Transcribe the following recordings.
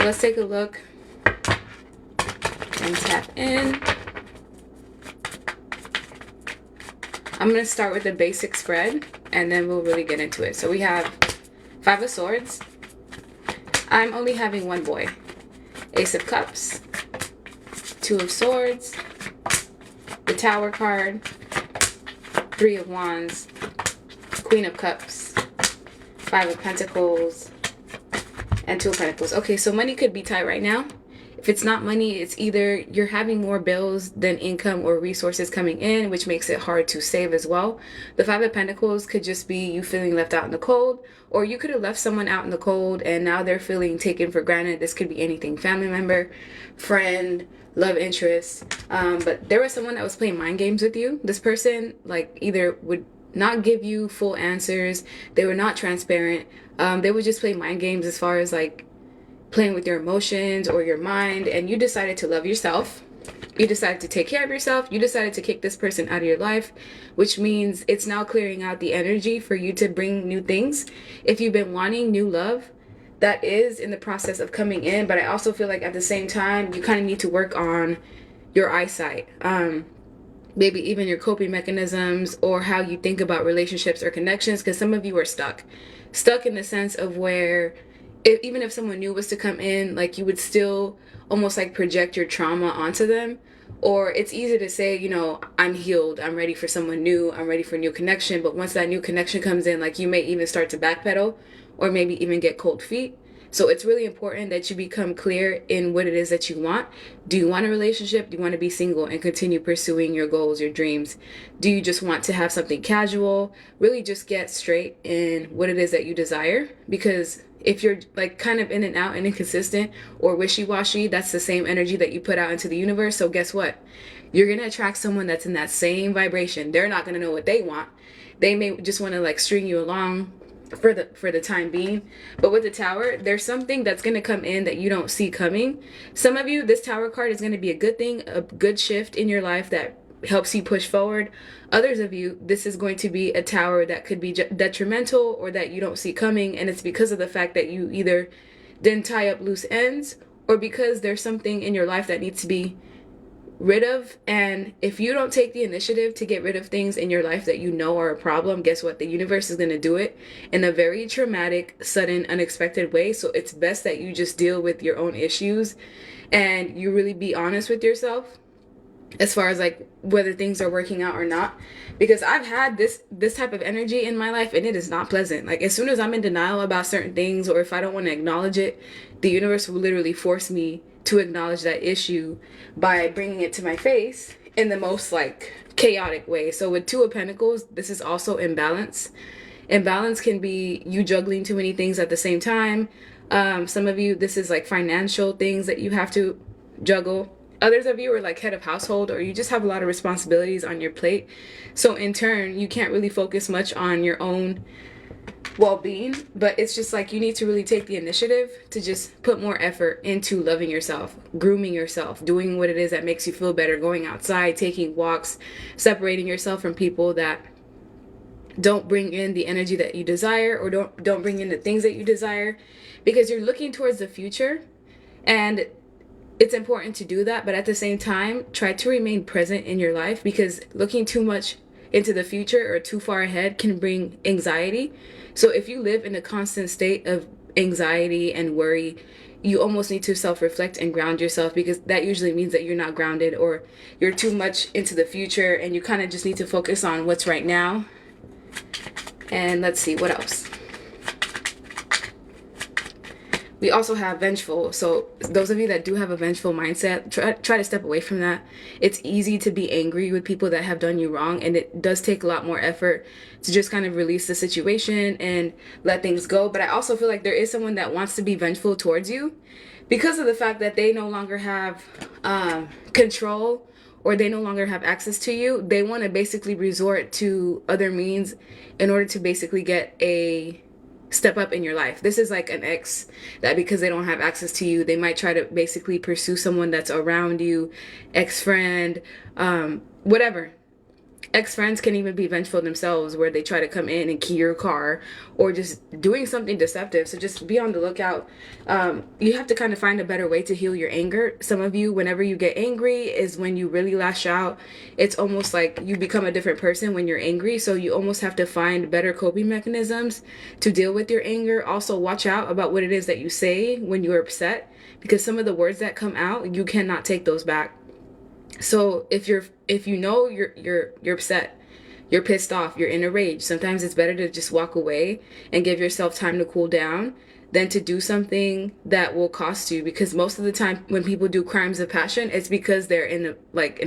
let's take a look and tap in. I'm going to start with the basic spread, and then we'll really get into it. So we have 5 of Swords. I'm only having one boy. Ace of Cups. 2 of Swords. The Tower card. 3 of Wands. Queen of Cups. 5 of Pentacles. And 2 of Pentacles. Okay, so money could be tight right now. If it's not money, it's either you're having more bills than income or resources coming in, which makes it hard to save as well. The 5 of Pentacles could just be you feeling left out in the cold, or you could have left someone out in the cold and now they're feeling taken for granted. This could be anything: family member, friend, love interest. But there was someone that was playing mind games with you. This person like either would not give you full answers. They were not transparent. They would just play mind games as far as like playing with your emotions or your mind, and you decided to love yourself. You decided to take care of yourself. You decided to kick this person out of your life, which means it's now clearing out the energy for you to bring new things. If you've been wanting new love, that is in the process of coming in, but I also feel like at the same time, you kind of need to work on your eyesight. Maybe even your coping mechanisms or how you think about relationships or connections, because some of you are stuck in the sense of where even if someone new was to come in, like you would still almost like project your trauma onto them. Or it's easy to say, you know, I'm healed, I'm ready for someone new, I'm ready for a new connection. But once that new connection comes in, like you may even start to backpedal or maybe even get cold feet. So it's really important that you become clear in what it is that you want. Do you want a relationship? Do you want to be single and continue pursuing your goals, your dreams? Do you just want to have something casual? Really just get straight in what it is that you desire, because if you're like kind of in and out and inconsistent or wishy-washy, that's the same energy that you put out into the universe. So guess what? You're going to attract someone that's in that same vibration. They're not going to know what they want. They may just want to like string you along for the time being. But with the Tower, there's something that's going to come in that you don't see coming. Some of you, this Tower card is going to be a good thing, a good shift in your life that helps you push forward. Others of you, this is going to be a Tower that could be detrimental or that you don't see coming, and it's because of the fact that you either didn't tie up loose ends or because there's something in your life that needs to be rid of. And if you don't take the initiative to get rid of things in your life that you know are a problem, guess what? The universe is going to do it in a very traumatic, sudden, unexpected way. So it's best that you just deal with your own issues and you really be honest with yourself as far as like whether things are working out or not. Because I've had this type of energy in my life and it is not pleasant. Like as soon as I'm in denial about certain things, or if I don't want to acknowledge it, the universe will literally force me to acknowledge that issue by bringing it to my face in the most like chaotic way. So with 2 of Pentacles, this is also imbalance. Imbalance can be you juggling too many things at the same time. Some of you, this is like financial things that you have to juggle. Others of you are like head of household, or you just have a lot of responsibilities on your plate. So in turn, you can't really focus much on your own well-being, but it's just like you need to really take the initiative to just put more effort into loving yourself, grooming yourself, doing what it is that makes you feel better, going outside, taking walks, separating yourself from people that don't bring in the energy that you desire, or don't bring in the things that you desire, because you're looking towards the future. And it's important to do that, but at the same time, try to remain present in your life, because looking too much into the future or too far ahead can bring anxiety. So if you live in a constant state of anxiety and worry, you almost need to self-reflect and ground yourself, because that usually means that you're not grounded or you're too much into the future, and you kind of just need to focus on what's right now. And let's see what else. We also have vengeful. So those of you that do have a vengeful mindset, try to step away from that. It's easy to be angry with people that have done you wrong, and it does take a lot more effort to just kind of release the situation and let things go. But I also feel like there is someone that wants to be vengeful towards you because of the fact that they no longer have control, or they no longer have access to you. They want to basically resort to other means in order to basically get a step up in your life. This is like an ex that, because they don't have access to you, they might try to basically pursue someone that's around you, ex-friend, whatever. Ex-friends can even be vengeful themselves, where they try to come in and key your car or just doing something deceptive. So just be on the lookout. You have to kind of find a better way to heal your anger. Some of you, whenever you get angry, is when you really lash out. It's almost like you become a different person when you're angry. So you almost have to find better coping mechanisms to deal with your anger. Also, watch out about what it is that you say when you're upset, because some of the words that come out, you cannot take those back. So if you know you're upset, you're pissed off, you're in a rage, sometimes it's better to just walk away and give yourself time to cool down than to do something that will cost you. Because most of the time when people do crimes of passion, it's because they're in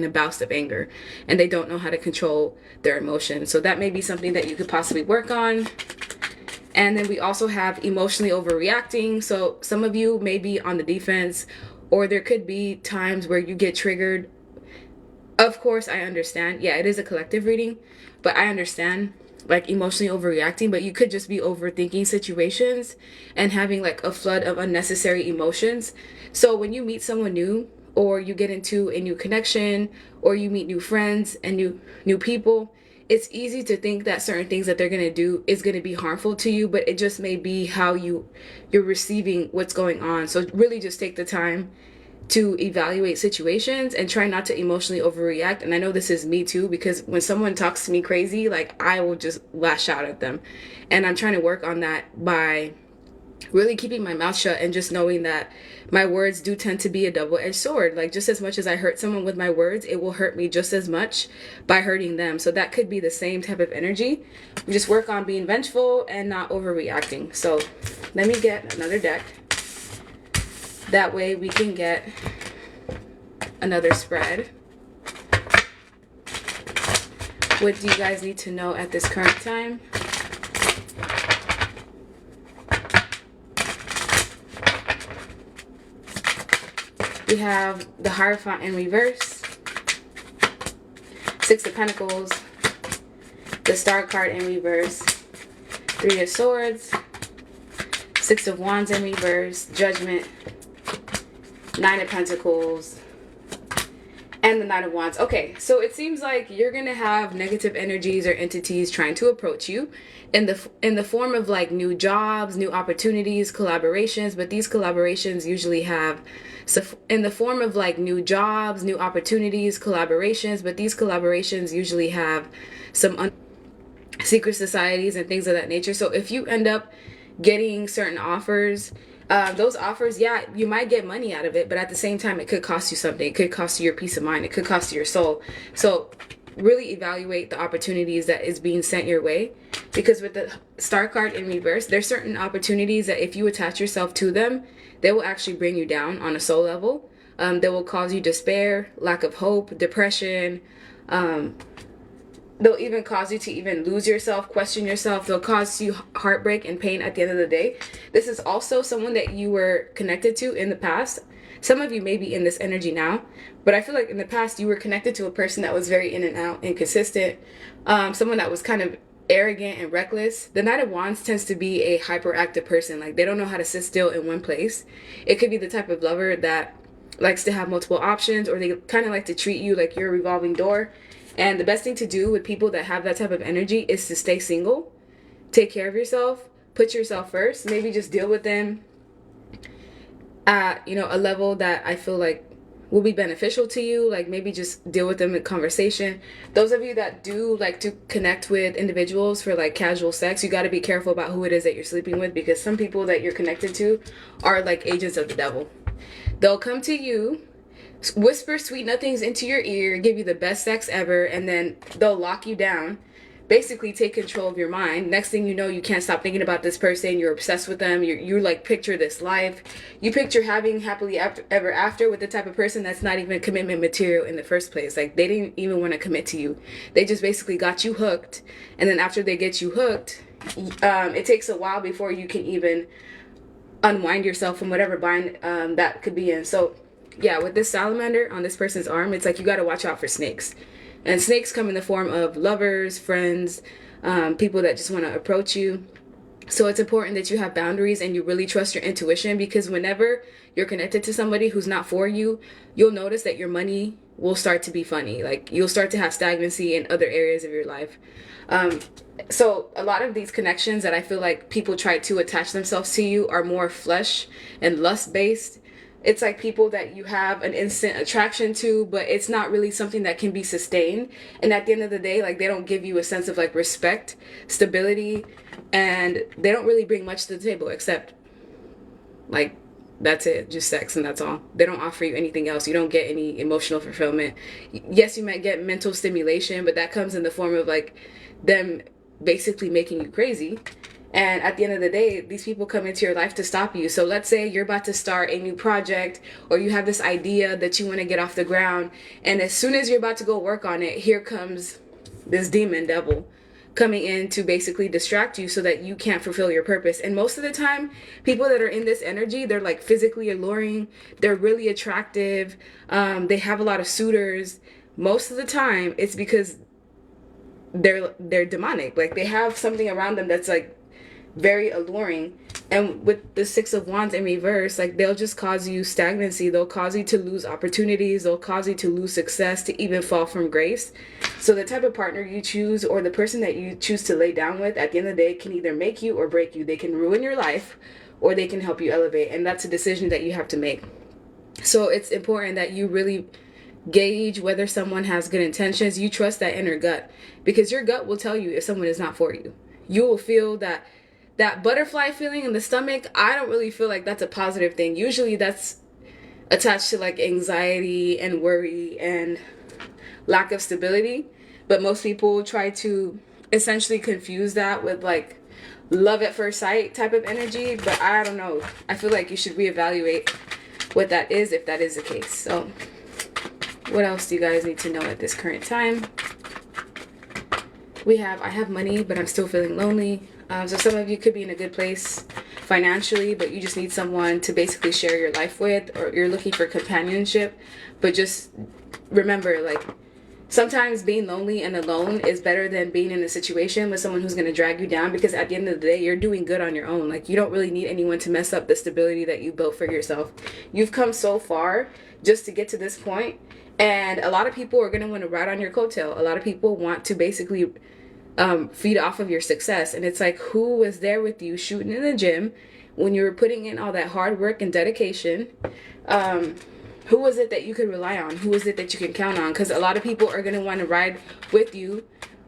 a bout of anger and they don't know how to control their emotions. So that may be something that you could possibly work on. And then we also have emotionally overreacting. So some of you may be on the defense, or there could be times where you get triggered. Of course, I understand. Yeah, it is a collective reading, but I understand like emotionally overreacting, but you could just be overthinking situations and having like a flood of unnecessary emotions. So when you meet someone new, or you get into a new connection, or you meet new friends and new people, it's easy to think that certain things that they're going to do is going to be harmful to you, but it just may be how you're receiving what's going on. So really just take the time to evaluate situations and try not to emotionally overreact. And I know this is me too, because when someone talks to me crazy, like I will just lash out at them. And I'm trying to work on that by really keeping my mouth shut and just knowing that my words do tend to be a double-edged sword. Like just as much as I hurt someone with my words, it will hurt me just as much by hurting them. So that could be the same type of energy. We just work on being vengeful and not overreacting. So let me get another deck. That way we can get another spread. What do you guys need to know at this current time? We have the Hierophant in reverse, Six of Pentacles, the Star card in reverse, Three of Swords, Six of Wands in reverse, Judgment, Nine of Pentacles, and the Knight of Wands. Okay, so it seems like you're gonna have negative energies or entities trying to approach you in the form of like new jobs, new opportunities, collaborations. But these collaborations usually have, so in the form of like new jobs, new opportunities, collaborations. But these collaborations usually have some secret societies and things of that nature. So if you end up getting certain offers, those offers, yeah, you might get money out of it, but at the same time, it could cost you something. It could cost you your peace of mind. It could cost you your soul. So really evaluate the opportunities that is being sent your way, because with the Star card in reverse, there's certain opportunities that if you attach yourself to them, they will actually bring you down on a soul level. They will cause you despair, lack of hope, depression. They'll even cause you to even lose yourself, question yourself. They'll cause you heartbreak and pain at the end of the day. This is also someone that you were connected to in the past. Some of you may be in this energy now, but I feel like in the past you were connected to a person that was very in and out, inconsistent, someone that was kind of arrogant and reckless. The Knight of Wands tends to be a hyperactive person. Like they don't know how to sit still in one place. It could be the type of lover that likes to have multiple options, or they kind of like to treat you like you're a revolving door. And the best thing to do with people that have that type of energy is to stay single, take care of yourself, put yourself first, maybe just deal with them at, a level that I feel like will be beneficial to you. Like maybe just deal with them in conversation. Those of you that do like to connect with individuals for like casual sex, you got to be careful about who it is that you're sleeping with, because some people that you're connected to are like agents of the devil. They'll come to you, whisper sweet nothings into your ear, give you the best sex ever, and then they'll lock you down, basically take control of your mind. Next thing you know, you can't stop thinking about this person. You're obsessed with them. You like picture this life. You picture having happily ever after with the type of person that's not even commitment material in the first place. Like they didn't even want to commit to you. They just basically got you hooked, and then after they get you hooked, it takes a while before you can even unwind yourself from whatever bind that could be in. So yeah, with this salamander on this person's arm, it's like you got to watch out for snakes. And snakes come in the form of lovers, friends, people that just want to approach you. So it's important that you have boundaries and you really trust your intuition, because whenever you're connected to somebody who's not for you, you'll notice that your money will start to be funny. Like you'll start to have stagnancy in other areas of your life. Um, so a lot of these connections that I feel like people try to attach themselves to you are more flesh and lust based. It's like people that you have an instant attraction to, but it's not really something that can be sustained. And at the end of the day, like they don't give you a sense of like respect, stability, and they don't really bring much to the table except like that's it, just sex, and that's all. They don't offer you anything else. You don't get any emotional fulfillment. Yes, you might get mental stimulation, but that comes in the form of like them basically making you crazy. And at the end of the day, these people come into your life to stop you. So let's say you're about to start a new project, or you have this idea that you want to get off the ground, and as soon as you're about to go work on it, here comes this demon devil coming in to basically distract you so that you can't fulfill your purpose. And most of the time, people that are in this energy, they're like physically alluring, they're really attractive, they have a lot of suitors. Most of the time it's because they're demonic. Like they have something around them that's like very alluring. And with the Six of Wands in reverse, like they'll just cause you stagnancy. They'll cause you to lose opportunities. They'll cause you to lose success, to even fall from grace. So the type of partner you choose, or the person that you choose to lay down with, at the end of the day can either make you or break you. They can ruin your life or they can help you elevate. And that's a decision that you have to make. So it's important that you really gauge whether someone has good intentions. You trust that inner gut, because your gut will tell you if someone is not for you. You will feel that butterfly feeling in the stomach. I don't really feel like that's a positive thing. Usually that's attached to like anxiety and worry and lack of stability. But most people try to essentially confuse that with like love at first sight type of energy. But I don't know. I feel like you should reevaluate what that is, if that is the case. So what else do you guys need to know at this current time? We have, I have money, but I'm still feeling lonely. So some of you could be in a good place financially, but you just need someone to basically share your life with, or you're looking for companionship. But just remember, like, sometimes being lonely and alone is better than being in a situation with someone who's going to drag you down, because at the end of the day, you're doing good on your own. Like, you don't really need anyone to mess up the stability that you built for yourself. You've come so far just to get to this point, and a lot of people are going to want to ride on your coattail. A lot of people want to basically feed off of your success. And it's like, who was there with you shooting in the gym when you were putting in all that hard work and dedication? Who was it that you could rely on? Who is it that you can count on? Because a lot of people are going to want to ride with you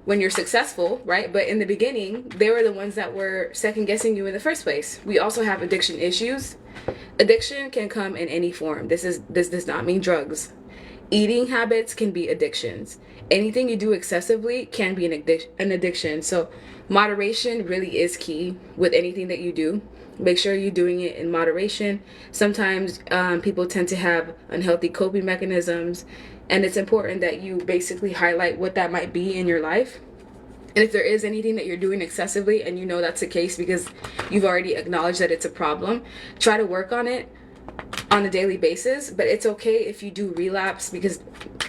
when you're successful, right? But in the beginning, they were the ones that were second guessing you in the first place. We also have addiction issues. Addiction can come in any form. This does not mean drugs. Eating habits can be addictions. Anything you do excessively can be an addiction. So moderation really is key with anything that you do. Make sure you're doing it in moderation. Sometimes people tend to have unhealthy coping mechanisms, and it's important that you basically highlight what that might be in your life. And if there is anything that you're doing excessively and you know that's the case because you've already acknowledged that it's a problem, try to work on it on a daily basis. But it's okay if you do relapse, because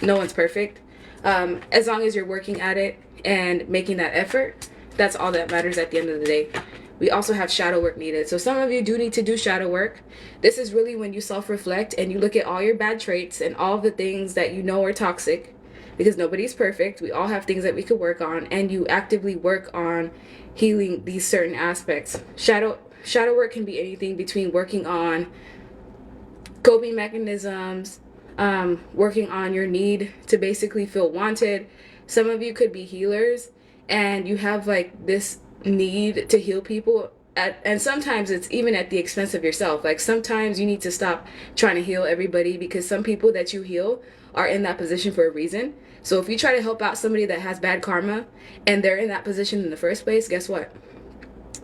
no one's perfect. As long as you're working at it and making that effort, that's all that matters at the end of the day. We also have shadow work needed. So some of you do need to do shadow work. This is really when you self-reflect and you look at all your bad traits and all the things that you know are toxic, because nobody's perfect. We all have things that we could work on, and you actively work on healing these certain aspects. Shadow work can be anything between working on coping mechanisms, working on your need to basically feel wanted. Some of you could be healers and you have like this need to heal people and sometimes it's even at the expense of yourself. Like sometimes you need to stop trying to heal everybody, because some people that you heal are in that position for a reason. So if you try to help out somebody that has bad karma and they're in that position in the first place, guess what?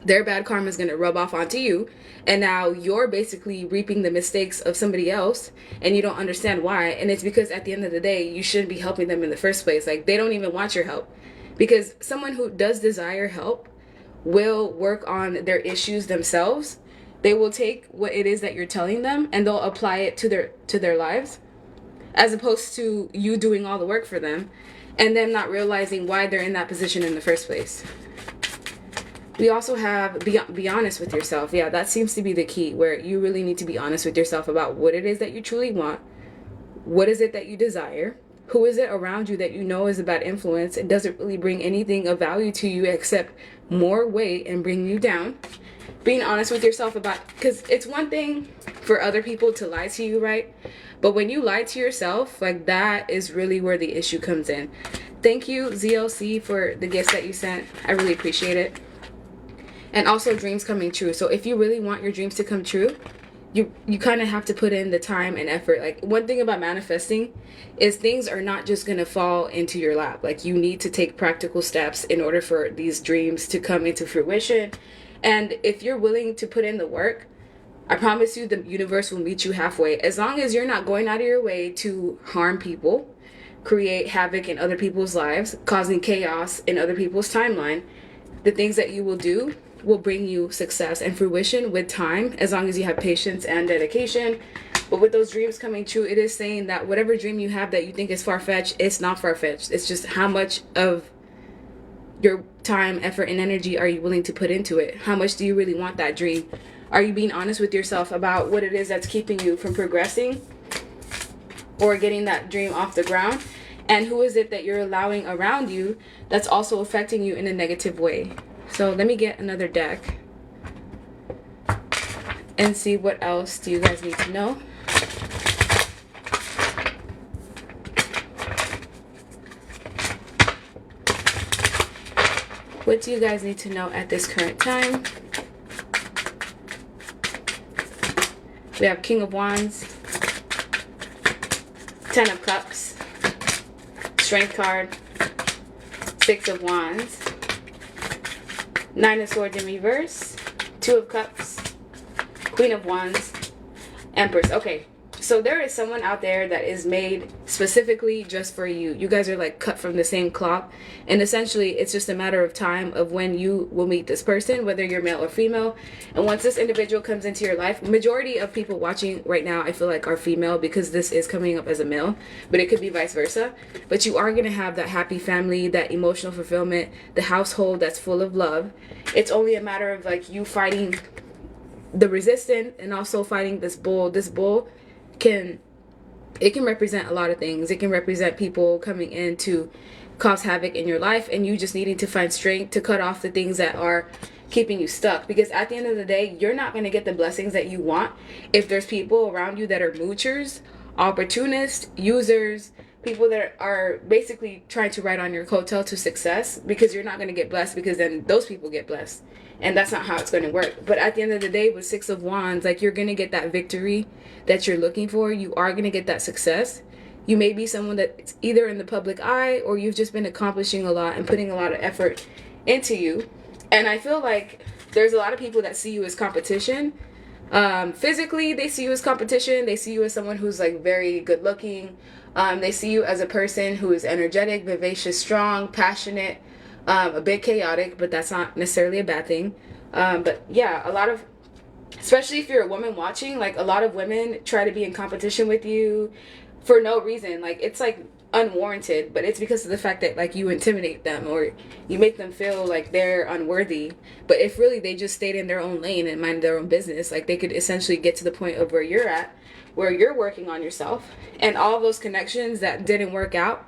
Their bad karma is going to rub off onto you, and now you're basically reaping the mistakes of somebody else, and you don't understand why. And it's because at the end of the day, you shouldn't be helping them in the first place. Like, they don't even want your help, because someone who does desire help will work on their issues themselves. They will take what it is that you're telling them and they'll apply it to their lives, as opposed to you doing all the work for them and them not realizing why they're in that position in the first place. We also have be honest with yourself. Yeah, that seems to be the key, where you really need to be honest with yourself about what it is that you truly want. What is it that you desire? Who is it around you that you know is a bad influence and doesn't really bring anything of value to you except more weight and bring you down? Being honest with yourself about, because it's one thing for other people to lie to you, right? But when you lie to yourself, like, that is really where the issue comes in. Thank you, ZLC, for the gifts that you sent. I really appreciate it. And also dreams coming true. So if you really want your dreams to come true, you kind of have to put in the time and effort. Like, one thing about manifesting is things are not just going to fall into your lap. Like, you need to take practical steps in order for these dreams to come into fruition. And if you're willing to put in the work, I promise you the universe will meet you halfway. As long as you're not going out of your way to harm people, create havoc in other people's lives, causing chaos in other people's timeline, the things that you will do will bring you success and fruition with time, as long as you have patience and dedication. But with those dreams coming true, it is saying that whatever dream you have that you think is far-fetched, it's not far-fetched. It's just how much of your time, effort, and energy are you willing to put into it? How much do you really want that dream? Are you being honest with yourself about what it is that's keeping you from progressing or getting that dream off the ground? And who is it that you're allowing around you that's also affecting you in a negative way? So let me get another deck and see what else do you guys need to know. What do you guys need to know at this current time? We have King of Wands, 10 of Cups, Strength card, 6 of Wands, 9 of Swords in reverse, 2 of Cups, Queen of Wands, Empress. Okay, so there is someone out there that is made specifically just for you. You guys are like cut from the same cloth, and essentially it's just a matter of time of when you will meet this person, whether you're male or female. And once this individual comes into your life, majority of people watching right now, I feel like, are female, because this is coming up as a male, but it could be vice versa. But you are going to have that happy family, that emotional fulfillment, the household that's full of love. It's only a matter of like you fighting the resistance and also fighting this bull. This bull can represent a lot of things. It can represent people coming in to cause havoc in your life, and you just needing to find strength to cut off the things that are keeping you stuck. Because at the end of the day, you're not going to get the blessings that you want if there's people around you that are moochers, opportunists, users, people that are basically trying to ride on your coattail to success, because you're not going to get blessed, because then those people get blessed. And that's not how it's going to work. But at the end of the day, with 6 of Wands, like, you're going to get that victory that you're looking for. You are going to get that success. You may be someone that's either in the public eye, or you've just been accomplishing a lot and putting a lot of effort into you. And I feel like there's a lot of people that see you as competition. Physically, they see you as competition. They see you as someone who's like very good looking. They see you as a person who is energetic, vivacious, strong, passionate, a bit chaotic, but that's not necessarily a bad thing. But yeah, a lot of, especially if you're a woman watching, like, a lot of women try to be in competition with you for no reason. Like, it's like unwarranted, but it's because of the fact that like you intimidate them or you make them feel like they're unworthy. But if really they just stayed in their own lane and minded their own business, like, they could essentially get to the point of where you're at, where you're working on yourself. And all those connections that didn't work out,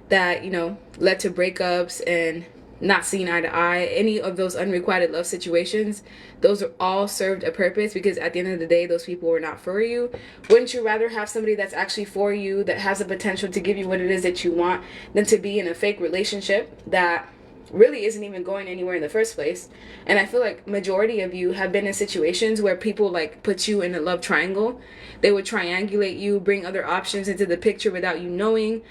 that, you know, led to breakups and not seeing eye to eye, any of those unrequited love situations, those are all served a purpose, because at the end of the day, those people were not for you. Wouldn't you rather have somebody that's actually for you, that has the potential to give you what it is that you want, than to be in a fake relationship that really isn't even going anywhere in the first place? And I feel like majority of you have been in situations where people like put you in a love triangle. They would triangulate you, bring other options into the picture without you knowing,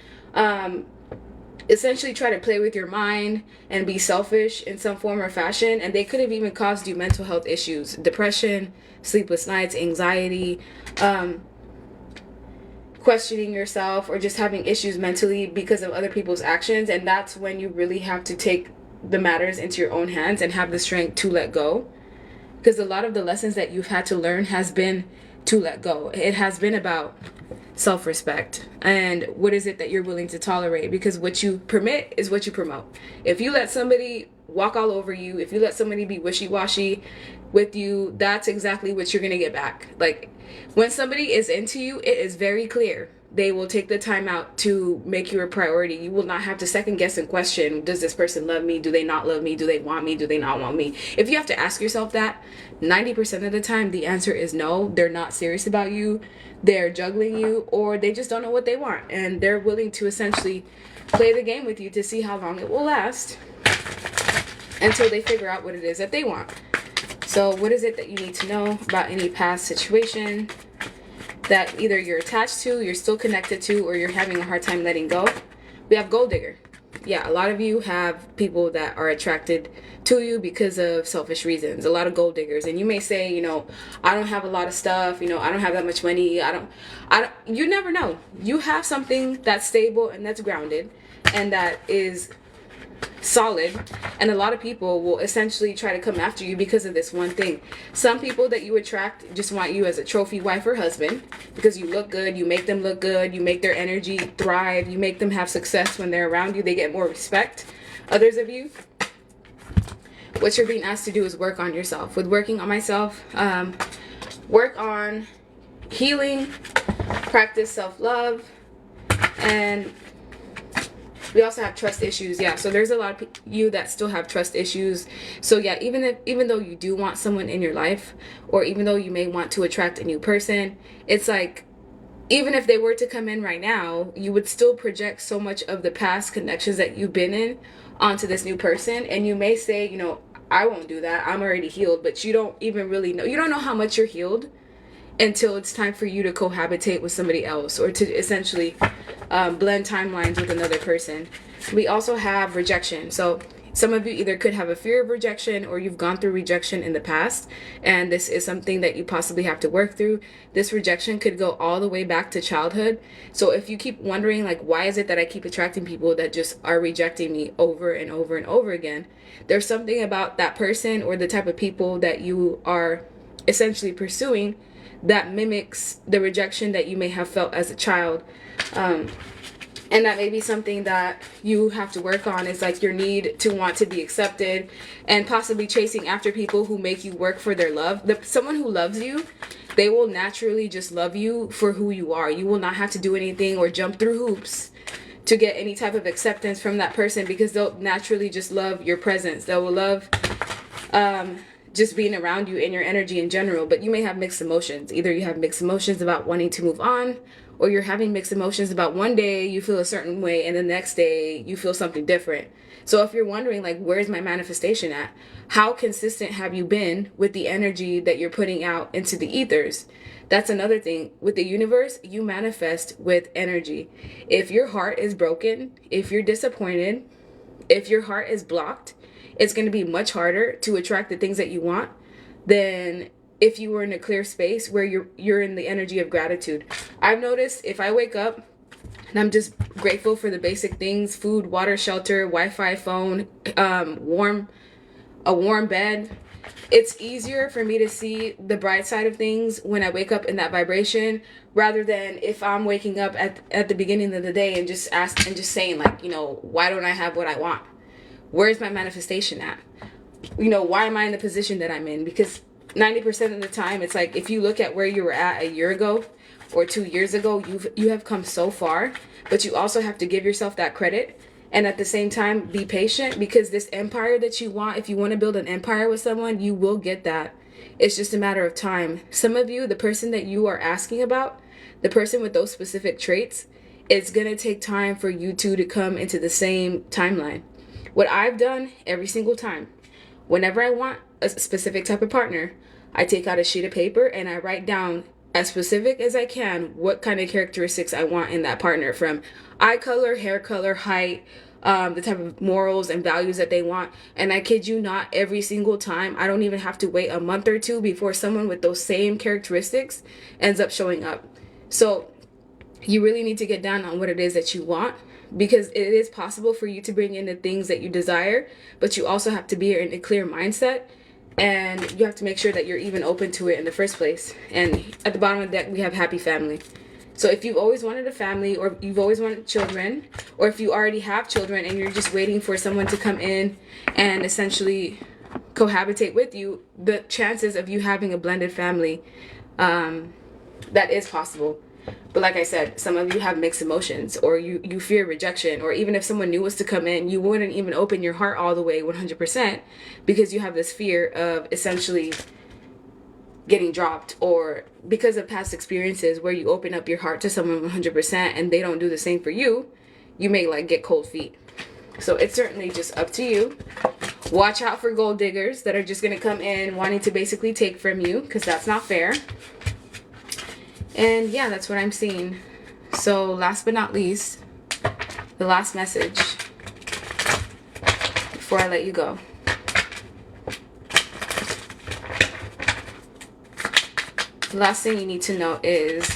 essentially try to play with your mind and be selfish in some form or fashion. And they could have even caused you mental health issues, depression, sleepless nights, anxiety, questioning yourself, or just having issues mentally because of other people's actions. And that's when you really have to take the matters into your own hands and have the strength to let go. Because a lot of the lessons that you've had to learn has been to let go. It has been about self-respect and what is it that you're willing to tolerate, because what you permit is what you promote. If you let somebody walk all over you, if you let somebody be wishy-washy with you, that's exactly what you're going to get back. Like, when somebody is into you, it is very clear. They will take the time out to make you a priority. You will not have to second guess and question, does this person love me? Do they not love me? Do they want me? Do they not want me? If you have to ask yourself that, 90% of the time, the answer is no. They're not serious about you. They're juggling you, or they just don't know what they want. And they're willing to essentially play the game with you to see how long it will last until they figure out what it is that they want. So what is it that you need to know about any past situation that either you're attached to, you're still connected to, or you're having a hard time letting go? We have gold digger. Yeah, a lot of you have people that are attracted to you because of selfish reasons. A lot of gold diggers. And you may say, you know, I don't have a lot of stuff, you know, I don't have that much money. I don't, you never know. You have something that's stable and that's grounded and that is solid, and a lot of people will essentially try to come after you because of this one thing. Some people that you attract just want you as a trophy wife or husband because you look good, you make them look good, you make their energy thrive, you make them have success when they're around you, they get more respect. Others of you, what you're being asked to do is work on yourself. With working on myself, work on healing, practice self-love, and we also have trust issues. Yeah, so there's a lot of you that still have trust issues. So yeah, even though you do want someone in your life, or even though you may want to attract a new person, it's like, even if they were to come in right now, you would still project so much of the past connections that you've been in onto this new person. And you may say, you know, I won't do that, I'm already healed. But you don't even really know. You don't know how much you're healed until it's time for you to cohabitate with somebody else, or to essentially blend timelines with another person. We also have rejection. So some of you either could have a fear of rejection, or you've gone through rejection in the past, and this is something that you possibly have to work through. This rejection could go all the way back to childhood. So if you keep wondering, like, why is it that I keep attracting people that just are rejecting me over and over and over again, there's something about that person or the type of people that you are essentially pursuing that mimics the rejection that you may have felt as a child. And that may be something that you have to work on, is like your need to want to be accepted, and possibly chasing after people who make you work for their love. Someone who loves you, they will naturally just love you for who you are. You will not have to do anything or jump through hoops to get any type of acceptance from that person, because they'll naturally just love your presence. They will love just being around you and your energy in general. But you may have mixed emotions. Either you have mixed emotions about wanting to move on, or you're having mixed emotions about one day you feel a certain way and the next day you feel something different. So if you're wondering, like, where's my manifestation at? How consistent have you been with the energy that you're putting out into the ethers? That's another thing. With the universe, you manifest with energy. If your heart is broken, if you're disappointed, if your heart is blocked, it's going to be much harder to attract the things that you want than if you were in a clear space where you're in the energy of gratitude. I've noticed if I wake up and I'm just grateful for the basic things: food, water, shelter, Wi-Fi, phone, a warm bed, it's easier for me to see the bright side of things when I wake up in that vibration, rather than if I'm waking up at the beginning of the day and just saying, like, you know, why don't I have what I want? Where's my manifestation at? You know, why am I in the position that I'm in? Because 90% of the time, it's like, if you look at where you were at a year ago or 2 years ago, you have come so far. But you also have to give yourself that credit, and at the same time be patient, because this empire that you want, if you want to build an empire with someone, you will get that. It's just a matter of time. Some of you, the person that you are asking about, the person with those specific traits, it's gonna take time for you two to come into the same timeline. What I've done every single time, whenever I want a specific type of partner, I take out a sheet of paper and I write down, as specific as I can, what kind of characteristics I want in that partner, from eye color, hair color, height, the type of morals and values that they want. And I kid you not, every single time, I don't even have to wait a month or two before someone with those same characteristics ends up showing up. So you really need to get down on what it is that you want, because it is possible for you to bring in the things that you desire, but you also have to be in a clear mindset, and you have to make sure that you're even open to it in the first place. And at the bottom of the deck, we have happy family. So if you've always wanted a family, or you've always wanted children, or if you already have children and you're just waiting for someone to come in and essentially cohabitate with you, the chances of you having a blended family, that is possible. But like I said, some of you have mixed emotions, or you fear rejection, or even if someone new was to come in, you wouldn't even open your heart all the way 100% because you have this fear of essentially getting dropped, or because of past experiences where you open up your heart to someone 100% and they don't do the same for you, you may like get cold feet. So it's certainly just up to you. Watch out for gold diggers that are just going to come in wanting to basically take from you, because that's not fair. And yeah, that's what I'm seeing. So last but not least, the last message before I let you go. The last thing you need to know is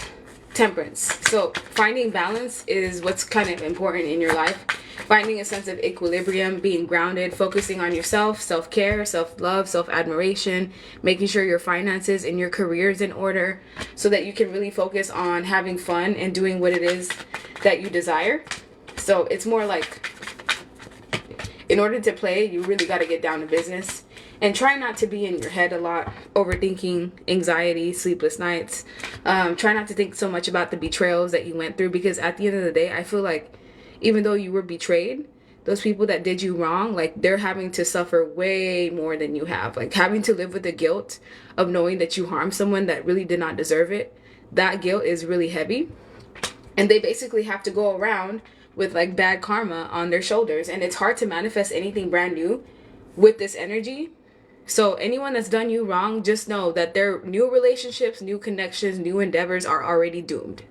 temperance. So finding balance is what's kind of important in your life. Finding a sense of equilibrium, being grounded, focusing on yourself, self-care, self-love, self-admiration, making sure your finances and your career is in order so that you can really focus on having fun and doing what it is that you desire. So it's more like, in order to play, you really got to get down to business. And try not to be in your head a lot, overthinking, anxiety, sleepless nights. Try not to think so much about the betrayals that you went through, because at the end of the day, I feel like even though you were betrayed, those people that did you wrong, like they're having to suffer way more than you have. Like having to live with the guilt of knowing that you harmed someone that really did not deserve it. That guilt is really heavy. And they basically have to go around with like bad karma on their shoulders. And it's hard to manifest anything brand new with this energy. So anyone that's done you wrong, just know that their new relationships, new connections, new endeavors are already doomed.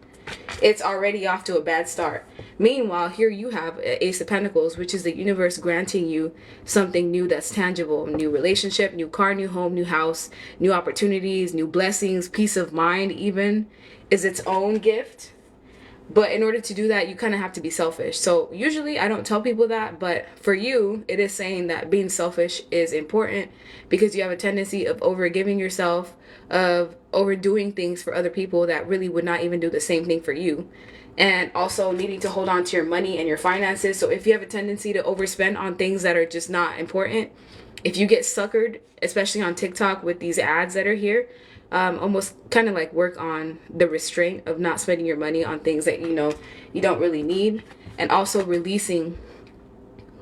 It's already off to a bad start. Meanwhile, here you have Ace of Pentacles, which is the universe granting you something new that's tangible. New relationship, new car, new home, new house, new opportunities, new blessings, peace of mind even is its own gift. But in order to do that, you kind of have to be selfish. So usually I don't tell people that, but for you, it is saying that being selfish is important because you have a tendency of overgiving yourself, of overdoing things for other people that really would not even do the same thing for you. And also needing to hold on to your money and your finances. So if you have a tendency to overspend on things that are just not important, if you get suckered, especially on TikTok with these ads that are here, almost kind of like work on the restraint of not spending your money on things that you don't really need, and also releasing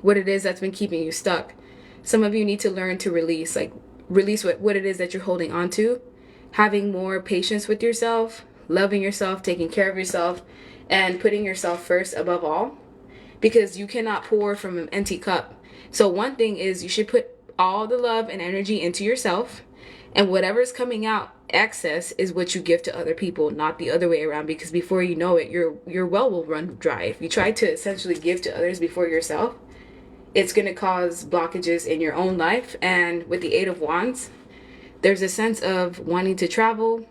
what it is that's been keeping you stuck. Some of you need to learn to release what it is that you're holding on to, having more patience with yourself, loving yourself, taking care of yourself, and putting yourself first above all, because you cannot pour from an empty cup. So one thing is, you should put all the love and energy into yourself, and whatever's coming out excess is what you give to other people, not the other way around, because before you know it, your well will run dry. If you try to essentially give to others before yourself, it's going to cause blockages in your own life. And with the Eight of Wands, there's a sense of wanting to travel.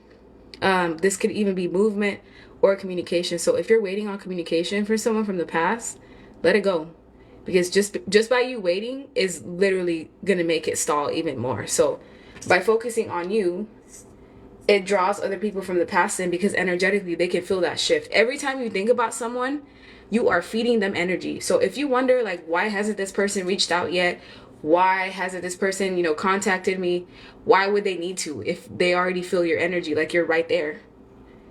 This could even be movement or communication. So if you're waiting on communication for someone from the past, let it go, because just by you waiting is literally going to make it stall even more. So by focusing on you, it draws other people from the past in, because energetically they can feel that shift. Every time you think about someone, you are feeding them energy. So if you wonder, like, why hasn't this person reached out yet? Why hasn't this person, contacted me? Why would they need to if they already feel your energy? Like, you're right there.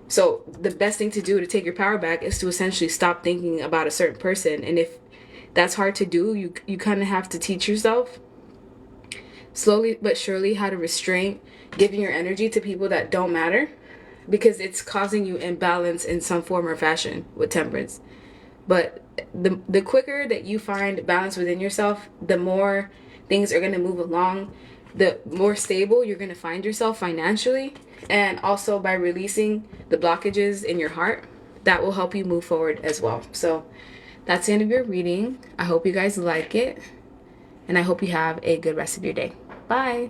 So the best thing to do to take your power back is to essentially stop thinking about a certain person. And if that's hard to do, you kind of have to teach yourself slowly but surely how to restrain giving your energy to people that don't matter, because it's causing you imbalance in some form or fashion with temperance. But the quicker that you find balance within yourself, the more things are going to move along, the more stable you're going to find yourself financially. And also by releasing the blockages in your heart, that will help you move forward as well. So that's the end of your reading. I hope you guys like it, and I hope you have a good rest of your day. Bye.